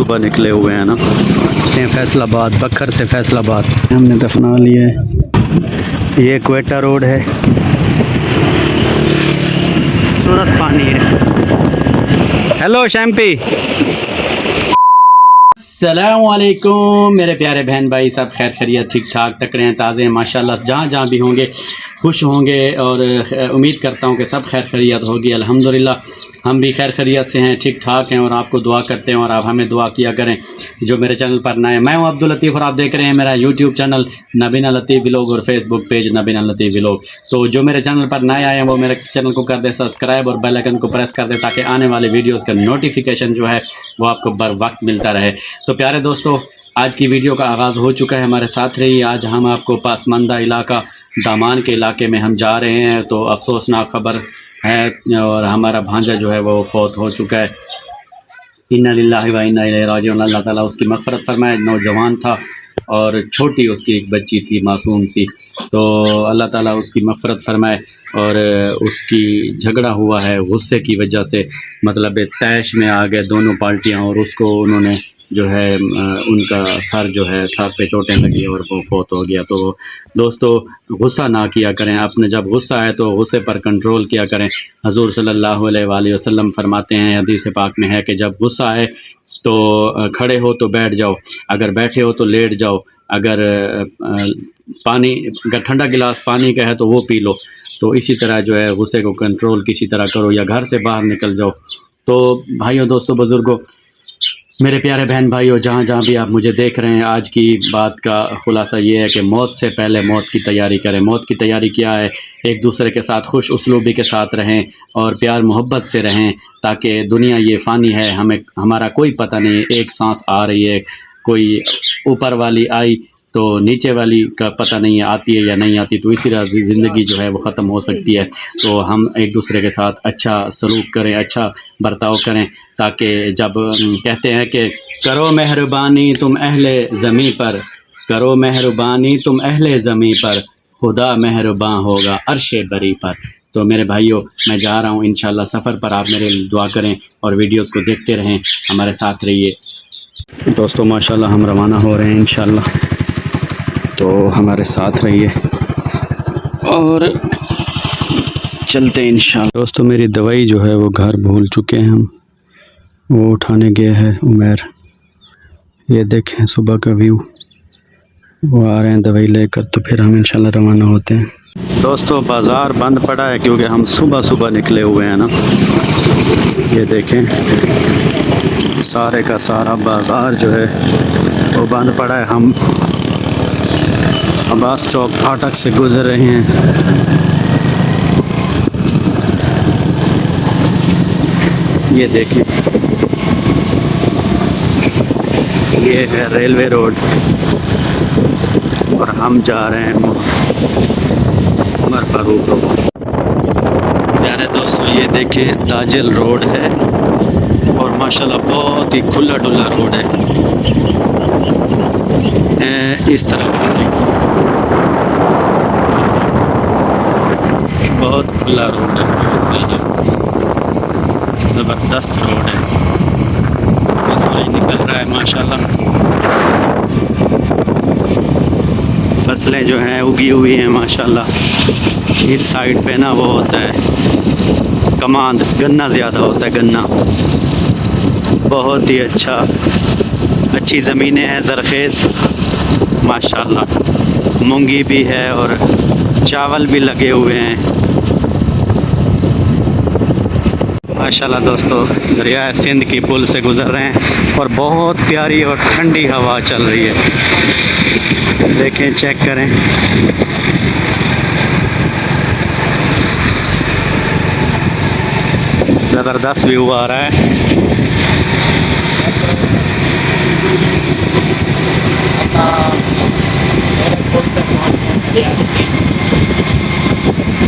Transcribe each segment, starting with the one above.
सुबह निकले हुए हैं ना, फैसलाबाद, बखर से फैसलाबाद हमने दफना लिए। ये क्वेटा रोड है, सूरत पानी है। हेलो शैम्पी, अस्सलामुअलैकुम मेरे प्यारे बहन भाई, सब खैर खैरियत, ठीक ठाक, तकड़े हैं, ताज़े हैं माशाल्लाह। जहाँ जहाँ भी होंगे खुश होंगे और उम्मीद करता हूँ कि सब खैर खैरियत होगी। अल्हम्दुलिल्लाह हम भी खैर खैरियत से हैं, ठीक ठाक हैं और आपको दुआ करते हैं और आप हमें दुआ किया करें। जो मेरे चैनल पर नए, मैं हूँ अब्दुल लतीफ़ और आप देख रहे हैं मेरा यूट्यूब चैनल नबीना लतीफ़ व्लॉग और फेसबुक पेज नबीना लतीफ़ व्लॉग। तो जो मेरे चैनल पर नए आए हैं वो मेरे चैनल को कर दें सब्सक्राइब और बेल आइकन को प्रेस कर दें ताकि आने वाले वीडियोज़ का नोटिफिकेशन जो है वो आपको बर वक्त मिलता रहे। तो प्यारे दोस्तों, आज की वीडियो का आगाज़ हो चुका है, हमारे साथ रहिए। आज हम आपको पासमानदा इलाका दामान के इलाके में हम जा रहे हैं। तो अफसोसनाक खबर है और हमारा भांजा जो है वो फौत हो चुका है। इन्ना लिल्लाहि व इन्ना इलैहि राजिऊन। अल्लाह ताला उसकी मग़फ़िरत फ़रमाए। नौजवान था और छोटी उसकी एक बच्ची थी मासूम सी, तो अल्लाह ताला उसकी मग़फ़िरत फ़रमाए। और उसकी झगड़ा हुआ है गुस्से की वजह से, मतलब तैश में आ गए दोनों पार्टियां और उसको उन्होंने जो है उनका सर जो है सर पे चोटें लगी और वो फौत हो गया। तो दोस्तों, गुस्सा ना किया करें, अपने जब गुस्सा आए तो गुस्से पर कंट्रोल किया करें। हजूर सल्लल्लाहु अलैहि वसल्लम फरमाते हैं, हदीस पाक में है कि जब गुस्सा आए तो खड़े हो तो बैठ जाओ, अगर बैठे हो तो लेट जाओ, अगर पानी, अगर ठंडा गिलास पानी का है तो वो पी लो। तो इसी तरह जो है गुस्से को कंट्रोल किसी तरह करो या घर से बाहर निकल जाओ। तो भाइयों, दोस्तों, बुज़ुर्गों, मेरे प्यारे बहन भाइयों, जहाँ जहाँ भी आप मुझे देख रहे हैं, आज की बात का खुलासा ये है कि मौत से पहले मौत की तैयारी करें। मौत की तैयारी क्या है? एक दूसरे के साथ खुश उसलूबी के साथ रहें और प्यार मोहब्बत से रहें, ताकि दुनिया ये फ़ानी है, हमें हमारा कोई पता नहीं। एक सांस आ रही है, कोई ऊपर वाली आई तो नीचे वाली का पता नहीं है आती है या नहीं आती, तो इसी तरह ज़िंदगी जो है वो ख़त्म हो सकती है। तो हम एक दूसरे के साथ अच्छा सलूक करें, अच्छा बर्ताव करें, ताकि जब कहते हैं कि करो मेहरबानी तुम अहले ज़मी पर, करो मेहरबानी तुम अहले ज़मी पर, खुदा मेहरबान होगा अर्शे बरी पर। तो मेरे भाइयों, मैं जा रहा हूँ इंशाल्लाह सफ़र पर, आप मेरे लिए दुआ करें और वीडियोज़ को देखते रहें, हमारे साथ रहिए। दोस्तों माशाल्लाह हम रवाना हो रहे हैं इंशाल्लाह, तो हमारे साथ रहिए और चलते हैं इंशाल्लाह। दोस्तों, मेरी दवाई जो है वो घर भूल चुके हैं हम, वो उठाने गए हैं उमर। ये देखें सुबह का व्यू, वो आ रहे हैं दवाई लेकर, तो फिर हम इंशाल्लाह रवाना होते हैं। दोस्तों, बाज़ार बंद पड़ा है क्योंकि हम सुबह सुबह निकले हुए हैं ना। ये देखें सारे का सारा बाज़ार जो है वो बंद पड़ा है। हम अब्बास चौक फाटक से गुज़र रहे हैं। ये देखिए, ये है रेलवे रोड और हम जा रहे हैं उमर फारूक रोड। प्यारे दोस्तों, ये देखिए ताजिल रोड है और माशाल्लाह बहुत ही खुला डुला रोड है। इस तरफ से देखिए बहुत खुला रोड है, ज़बरदस्त रोड है। सूरज निकल रहा है माशाल्लाह, फसलें जो हैं उगी हुई हैं माशाल्लाह। इस साइड पे ना वो होता है कमांद, गन्ना ज़्यादा होता है, गन्ना बहुत ही अच्छी ज़मीनें हैं, ज़रख़ेज़ माशाल्लाह। मूंगी भी है और चावल भी लगे हुए हैं माशाल्लाह। दोस्तों, दरिया सिंध की पुल से गुज़र रहे हैं और बहुत प्यारी और ठंडी हवा चल रही है। देखें, चेक करें, ज़बरदस्त व्यू आ रहा है।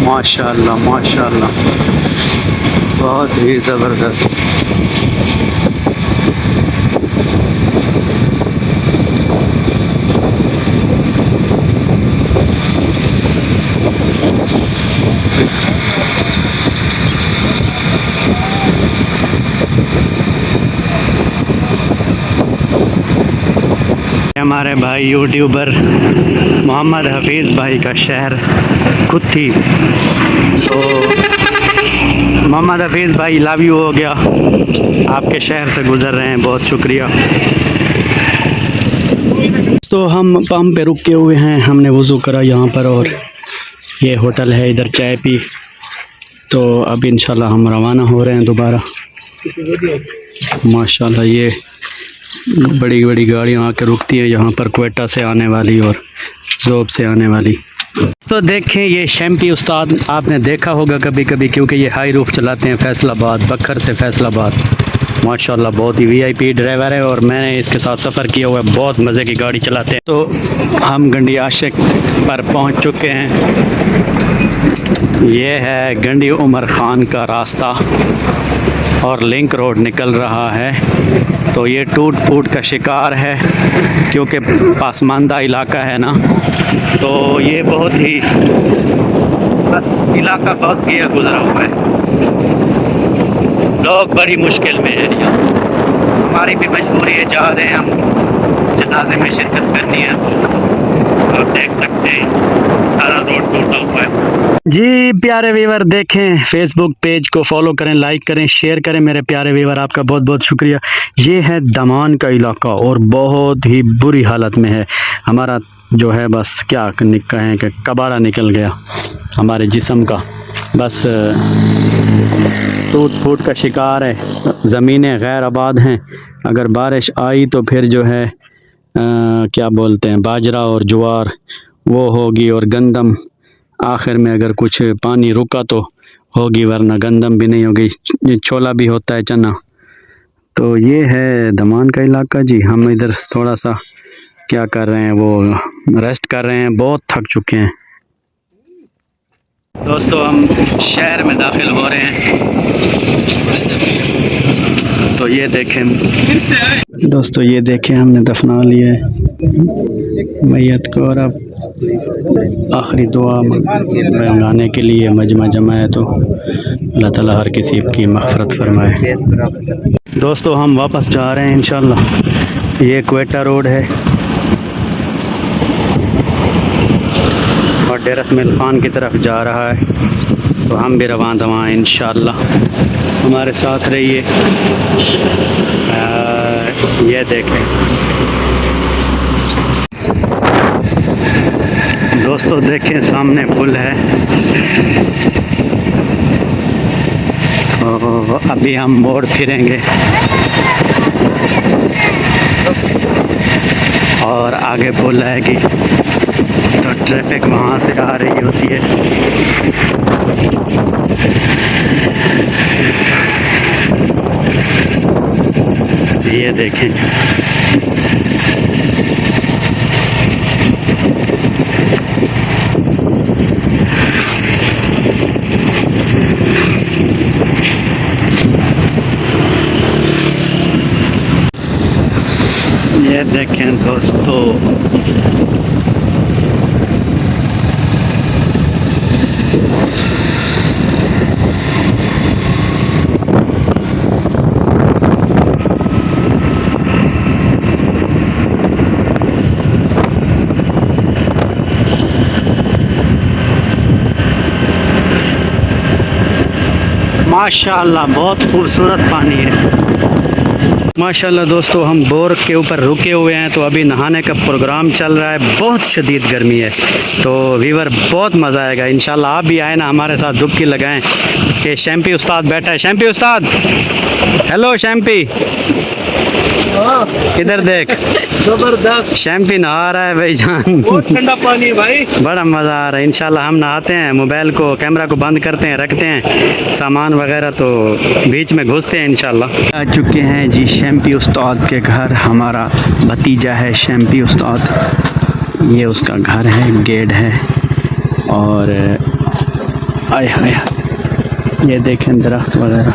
माशाल्लाह माशाल्लाह, बहुत ही ज़बरदस्त। हमारे भाई यूट्यूबर मोहम्मद हफीज़ भाई का शहर कुत्थी। तो मोहम्मद हफीज़ भाई लव यू हो गया, आपके शहर से गुज़र रहे हैं, बहुत शुक्रिया। तो हम पंप पे रुके हुए हैं, हमने वज़ू करा यहाँ पर और ये होटल है, इधर चाय पी। तो अब इंशाल्लाह हम रवाना हो रहे हैं दोबारा। माशाल्लाह ये बड़ी बड़ी गाड़ियाँ आकर रुकती हैं यहाँ पर, क्वेटा से आने वाली और ज़ोब से आने वाली। तो देखें ये शैम्पी उस्ताद आपने देखा होगा कभी कभी, क्योंकि ये हाई रूफ चलाते हैं फैसलाबाद, बखर से फैसलाबाद। माशाल्लाह बहुत ही वीआईपी ड्राइवर है और मैंने इसके साथ सफ़र किया हुआ है, बहुत मज़े की गाड़ी चलाते हैं। तो हम गंडी आशिक पर पहुंच चुके हैं। ये है गंडी उमर ख़ान का रास्ता और लिंक रोड निकल रहा है। तो ये टूट फूट का शिकार है क्योंकि पासमानदा इलाका है ना, तो ये बहुत ही बस इलाका बहुत गया गुजरा हुआ है, लोग बड़ी मुश्किल में हैं। हमारी भी मजबूरी है, जा रहे हैं हम जनाजे में शिरकत करनी है। आप देख सकते हैं सारा रोड टूटा हुआ है। जी प्यारे व्यूवर, देखें फेसबुक पेज को फॉलो करें, लाइक करें, शेयर करें। मेरे प्यारे व्यूवर आपका बहुत बहुत शुक्रिया। ये है दमान का इलाका और बहुत ही बुरी हालत में है। हमारा जो है बस क्या कहें कि कबाड़ा निकल गया हमारे जिस्म का, बस टूट फूट का शिकार है। ज़मीनें गैर आबाद हैं, अगर बारिश आई तो फिर जो है क्या बोलते हैं, बाजरा और ज्वार वो होगी और गंदम आखिर में अगर कुछ पानी रुका तो होगी, वरना गंदम भी नहीं होगी, छोला भी होता है, चना। तो ये है दमान का इलाका जी। हम इधर थोड़ा सा क्या कर रहे हैं, वो रेस्ट कर रहे हैं, बहुत थक चुके हैं। दोस्तों हम शहर में दाखिल हो रहे हैं। तो ये देखें दोस्तों, ये देखें हमने दफना लिया है मैयत को और अब आखिरी दुआ मंगाने के लिए मजमा जमा है। तो अल्लाह ताला हर किसी की मग़फ़िरत फरमाए। दोस्तों हम वापस जा रहे हैं इंशाल्लाह। ये क्वेटा रोड है और डेरा इस्माइल ख़ान की तरफ जा रहा है। तो हम भी रवां दवां इंशाल्लाह, हमारे साथ रहिए। ये देखें दोस्तों, देखें सामने पुल है। तो अभी हम मोड़ फिरेंगे और आगे पुल आएगी तो ट्रैफिक वहाँ से आ रही होती है। ये देखें ये देखें दोस्तों, माशाल्लाह बहुत खूबसूरत पानी है माशाल्लाह। दोस्तों हम बोर के ऊपर रुके हुए हैं, तो अभी नहाने का प्रोग्राम चल रहा है, बहुत शदीद गर्मी है। तो वीवर बहुत मज़ा आएगा इंशाल्लाह। आप भी आए ना हमारे साथ, डुबकी लगाएं। कि शैम्पी उस्ताद बैठा है। शैम्पी उस्ताद, हेलो शैम्पी, इधर देख, जबरदस्त शैम्पी नहा रहा है भाईजान, बहुत ठंडा पानी भाई, बड़ा मज़ा आ रहा है। इंशाल्लाह हम नहाते हैं, मोबाइल को कैमरा को बंद करते हैं, रखते हैं सामान वगैरह, तो बीच में घुसते हैं इंशाल्लाह। आ चुके हैं जी शैम्पी उस्ताद के घर। हमारा भतीजा है शैम्पी उस्ताद, ये उसका घर है, गेट है। और आय हाय, ये देखें दरख्त वगैरह,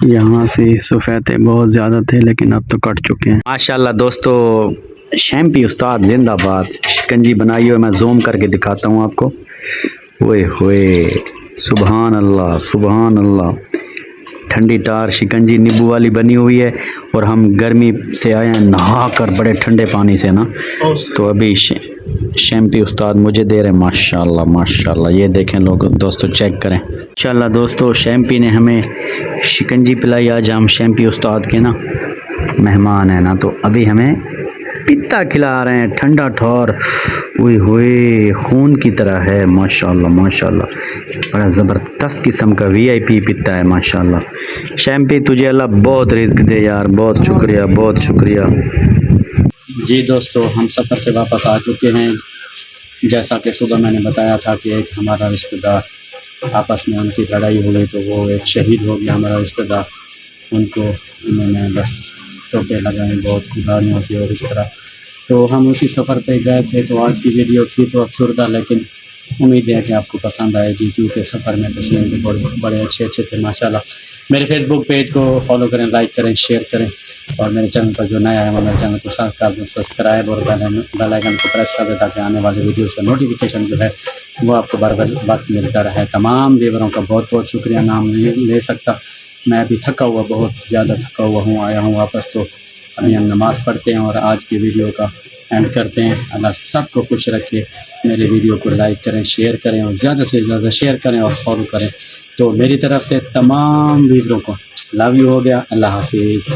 यहाँ से सफ़ेदे बहुत ज़्यादा थे लेकिन अब तो कट चुके हैं माशाल्लाह। दोस्तों शैम्पी उस्ताद जिंदाबाद। शिकंजी बनाई हुई, मैं जूम करके दिखाता हूँ आपको। ओए होए, सुभान अल्लाह सुभान अल्लाह। ठंडी टार शिकंजी नींबू वाली बनी हुई है और हम गर्मी से आए हैं नहा कर बड़े ठंडे पानी से ना। तो अभी शैम्पी उस्ताद मुझे दे रहे हैं। माशाल्लाह माशाल्लाह, ये देखें लोग दोस्तों, चेक करें। इंशाल्लाह दोस्तों शैम्पी ने हमें शिकंजी पिलाई। आज हम शैम्पी उस्ताद के ना मेहमान हैं ना, तो अभी हमें पित्ता खिला रहे हैं ठंडा ठौर। ओए होए, खून की तरह है माशाल्लाह माशाल्लाह, बड़ा ज़बरदस्त किस्म का VIP पित्ता है माशाल्लाह। शैम्पी तुझे अल्लाह बहुत रिज़्क दे यार, बहुत शुक्रिया बहुत शुक्रिया। जी दोस्तों, हम सफ़र से वापस आ चुके हैं। जैसा कि सुबह मैंने बताया था कि एक हमारा रिश्तेदार आपस में उनकी लड़ाई हो गई, तो वो एक शहीद हो गया हमारा रिश्तेदार। उनको उन्होंने बस टोपे लगाए बहुत गाड़ियों से और इस तरह। तो हम उसी सफ़र पे गए थे, तो आज की वीडियो थी तो अफसरदा, लेकिन उम्मीद है कि आपको पसंद आएगी, क्योंकि सफ़र में तो सीन भी बड़े अच्छे थे माशाल्लाह। मेरे फेसबुक पेज को फॉलो करें, लाइक करें, शेयर करें, और मेरे चैनल पर जो नया है वो मेरे चैनल को सब्सक्राइब और बेल आइकन को प्रेस कर दें, ताकि आने वाले वीडियोस का नोटिफिकेशन जो है वो आपको बार बार वक्त मिलता रहे। तमाम व्यूअरों का बहुत बहुत शुक्रिया, नाम नहीं ले सकता। मैं अभी थका हुआ, बहुत ज़्यादा थका हुआ हूँ, आया हूँ वापस। तो अभी हम नमाज़ पढ़ते हैं और आज की वीडियो का एंड करते हैं। अल्लाह सबको खुश रखे। मेरे वीडियो को लाइक करें, शेयर करें और ज़्यादा से ज़्यादा शेयर करें और फॉलो करें। तो मेरी तरफ से तमाम व्यूअरों को लव यू हो गया। अल्लाह हाफिज़।